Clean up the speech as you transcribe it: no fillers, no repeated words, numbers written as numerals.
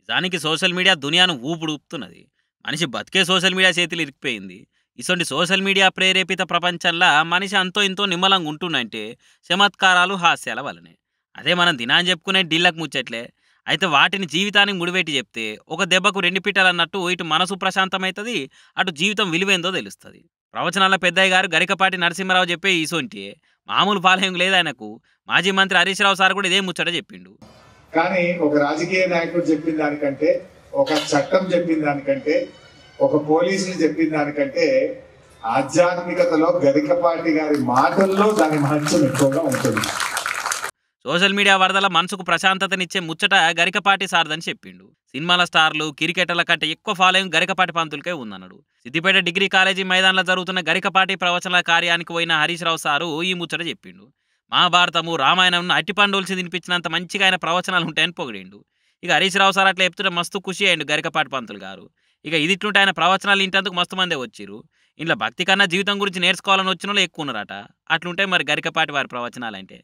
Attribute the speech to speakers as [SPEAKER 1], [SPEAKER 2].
[SPEAKER 1] నిజానికి social media దునియాను ఊపుతున్నది. మనిషి బతికే సోషల్ మీడియా చేతిలో ఇరికిపోయింది. ఇసొంటి సోషల్ మీడియా ప్రేరేపిత ప్రపంచంలా మనిషి అంతో ఇంతో నిమ్మలంగా ఉంటుండంటే చమత్కారాలు, హాస్యాల వల్లనే. అదే మనం దినాని చెప్పుకునే డిల్లకి ముచ్చట్లే. అయితే వాటిని జీవితానికి ముడిపెట్టి చెప్తే ఒక దెబ్బకు 2 పిట్టలన్నట్టు ఇటు మనసు ప్రశాంతమైతది, అటు జీవితం విలువేందో తెలుస్తది. ప్రవచనాల పెద్దయ్య గారు గరికపాటి నరసింహారావు చెప్పే ఇసొంటియే. మామూలు ఫాలోయింగ్ లేదాయనకు. మాజీ మంత్రి హరీష్ రావు సార్ కూడా ఇదే ముచ్చట చెప్పిండు.
[SPEAKER 2] కానీ ఒక రాజకీయ నాయకుడు చెప్పిన దానికంటే, ఒక చట్టం చెప్పిన దానికంటే, ఒక పోలీసులు చెప్పిన దానికంటే ఆధ్యాత్మికతలో గరికపాటి గారి మాటల్లో దాని మహత్యం ఎక్కువగా ఉంటుంది.
[SPEAKER 1] సోషల్ మీడియా వరదల మనసుకు ప్రశాంతతనిచ్చే ముచ్చట గరికపాటి సార్దని చెప్పిండు. సినిమాల స్టార్లు, క్రికెటర్ల కంటే ఎక్కువ ఫాలోయింగ్ గరికపాటి పంతులకే ఉందన్నాడు. సిద్దిపేట డిగ్రీ కాలేజీ మైదానంలో జరుగుతున్న గరికపాటి ప్రవచనాల కార్యానికి పోయిన హరీష్ రావు సారు ఈ ముచ్చట చెప్పిండు. మహాభారతము, రామాయణం అట్టిపండోల్సి తినిపించినంత మంచిగా ఆయన ప్రవచనాలు ఉంటాయని పొగిడిండు. ఇక హరీష్ రావు సార్ అట్లా చెప్తుంటే మస్తు ఖుషి అయ్యిండు గరికపాటి పంతులు గారు. ఇక ఇది ఇట్లుంటే ఆయన ప్రవచనాలు ఇంటందుకు మస్తు మందే వచ్చిర్రు. ఇంట్లో భక్తి కన్నా జీవితం గురించి నేర్చుకోవాలని వచ్చిన వాళ్ళు ఎక్కువ ఉన్నారట. అట్లుంటే మరి గరికపాటి వారి ప్రవచనాలంటే.